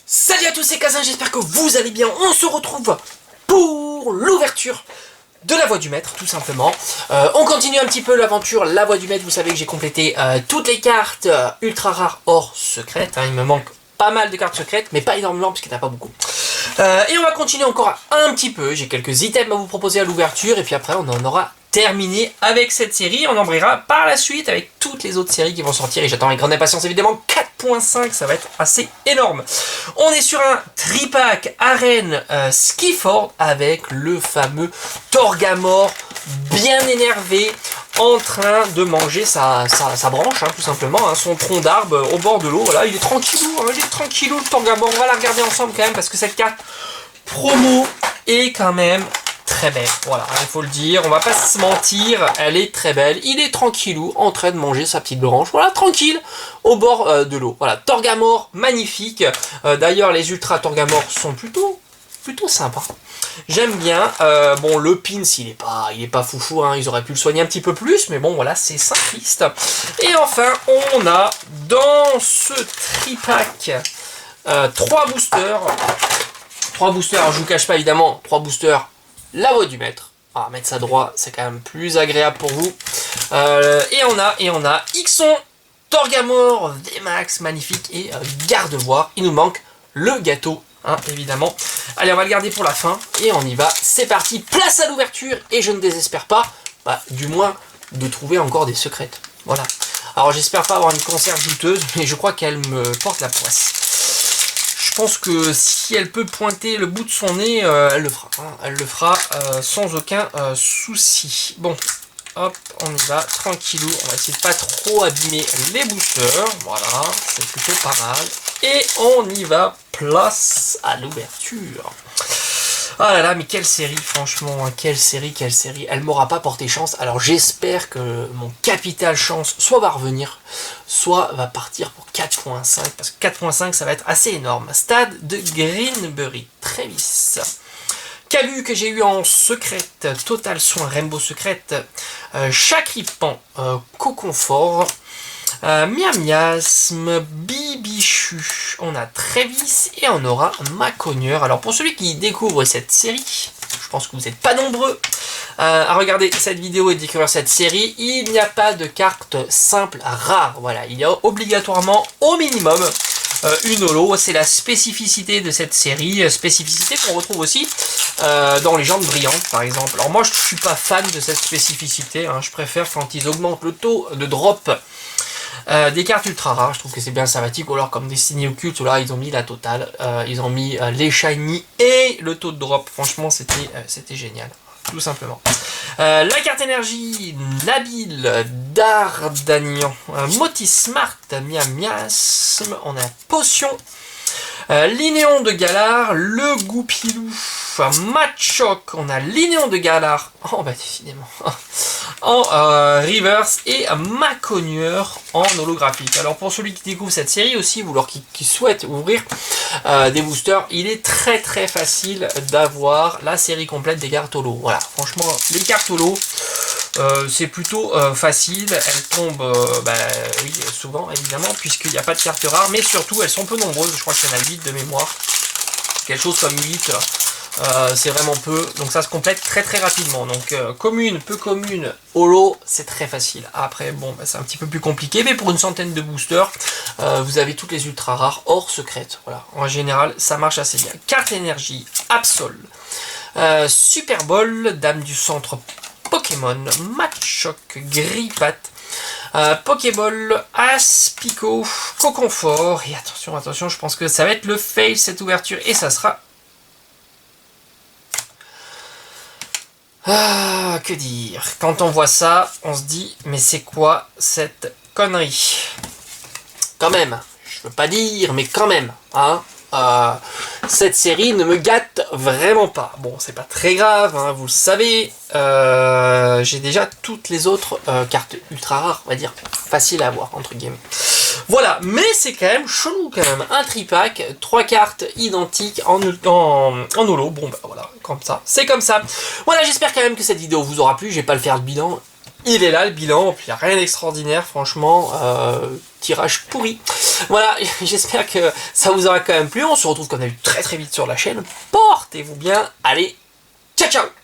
Salut à tous, c'est Kazin, j'espère que vous allez bien. On se retrouve pour l'ouverture de la Voie du Maître, tout simplement. On continue un petit peu l'aventure La Voie du Maître. Vous savez que j'ai complété toutes les cartes ultra rares hors secrètes. Il me manque pas mal de cartes secrètes, mais pas énormément parce qu'il n'y en a pas beaucoup. Et on va continuer encore un petit peu. J'ai quelques items à vous proposer à l'ouverture, et puis après on en aura terminé avec cette série. On embrayera par la suite avec toutes les autres séries qui vont sortir, et j'attends avec grande impatience évidemment 4.5, ça va être assez énorme. On est sur un tripack arène Skiford avec le fameux Torgamor bien énervé en train de manger sa branche, tout simplement, son tronc d'arbre au bord de l'eau. Voilà, il est tranquillou, le Torgamor. On va la regarder ensemble quand même parce que cette carte promo est quand même très belle. Voilà, il faut le dire, on va pas se mentir, elle est très belle. Il est tranquillou en train de manger sa petite branche, voilà, tranquille, au bord de l'eau. Voilà, Torgamor, magnifique. D'ailleurs, les Ultra Torgamor sont plutôt sympas. J'aime bien. Bon, le pins, il est pas foufou, ils auraient pu le soigner un petit peu plus, mais bon, voilà, c'est simpliste. Et enfin, on a dans ce tripack 3 boosters. 3 boosters, alors je vous cache pas évidemment, 3 boosters, La Voie du Maître. Ah, mettre ça droit, c'est quand même plus agréable pour vous. Et on a Ixon, Torgamor, VMAX, magnifique, et Gardevoir. Il nous manque le gâteau, évidemment. Allez, on va le garder pour la fin, et on y va. C'est parti, place à l'ouverture, et je ne désespère pas, du moins, de trouver encore des secrètes. Voilà. Alors, j'espère pas avoir une conserve douteuse, mais je crois qu'elle me porte la poisse. Je pense que si elle peut pointer le bout de son nez, elle le fera. Elle le fera sans aucun souci. Bon, hop, on y va, tranquillou. On va essayer de pas trop abîmer les boosters. Voilà, c'est plutôt pas mal. Et on y va, place à l'ouverture. Ah là là, mais quelle série, franchement, quelle série. Elle m'aura pas porté chance. Alors j'espère que mon capital chance soit va revenir, soit va partir pour 4.5, parce que 4.5 ça va être assez énorme. Stade de Greenbury, Travis. Cabu que j'ai eu en secrète, Total Soin, Rainbow secrète, Chakripan, Coconfort, Miam Miasme, Bibichu, on a Travis et on aura Macogneur. Alors pour celui qui découvre cette série, je pense que vous n'êtes pas nombreux à regarder cette vidéo et découvrir cette série, il n'y a pas de carte simple rare. Voilà, il y a obligatoirement au minimum une holo. C'est la spécificité de cette série, spécificité qu'on retrouve aussi dans Légendes Brillantes par exemple. Alors moi je ne suis pas fan de cette spécificité, je préfère quand ils augmentent le taux de drop des cartes ultra rares. Je trouve que c'est bien sympathique. Ou alors comme Destiny Occult, là ils ont mis la totale, ils ont mis les shiny et le taux de drop. Franchement c'était génial, tout simplement. La carte énergie, Nabil, Dardanian, Moti Smart, Miam Miasme, on a Potion, Linéon de Galar, le Goupilou, Machoc, on a Linéon de Galar, décidément, en reverse, et Macogneur en holographique. Alors pour celui qui découvre cette série aussi, ou alors qui souhaite ouvrir des boosters, il est très très facile d'avoir la série complète des cartes holo. Voilà, franchement, les cartes holo, c'est plutôt facile. Elles tombent oui, souvent évidemment, puisqu'il n'y a pas de cartes rares, mais surtout elles sont peu nombreuses. Je crois qu'il y en a 8 de mémoire, quelque chose comme 8. C'est vraiment peu, donc ça se complète très très rapidement. Donc commune, peu commune, holo, c'est très facile. Après bon, c'est un petit peu plus compliqué, mais pour une centaine de boosters, vous avez toutes les ultra rares hors secrètes. Voilà, en général ça marche assez bien. Carte énergie, Absol, Super Bowl, Dame du centre, Pokémon, Machoc, Grippat, Pokéball, Aspico, Coconfort, et attention, je pense que ça va être le fail cette ouverture, et ça sera... que dire? Quand on voit ça, on se dit, mais c'est quoi cette connerie? Quand même, je veux pas dire, mais quand même, cette série ne me gâte vraiment pas. Bon, c'est pas très grave, vous le savez. J'ai déjà toutes les autres cartes ultra rares, on va dire, faciles à avoir, entre guillemets. Voilà, mais c'est quand même chelou quand même. Un tripack, 3 cartes identiques en holo. Bon, voilà, comme ça, c'est comme ça. Voilà, j'espère quand même que cette vidéo vous aura plu. Je vais pas le faire le bilan. il est là le bilan, puis il n'y a rien d'extraordinaire, franchement, tirage pourri. Voilà, j'espère que ça vous aura quand même plu, on se retrouve comme d'habitude très très vite sur la chaîne, portez-vous bien, allez, ciao ciao.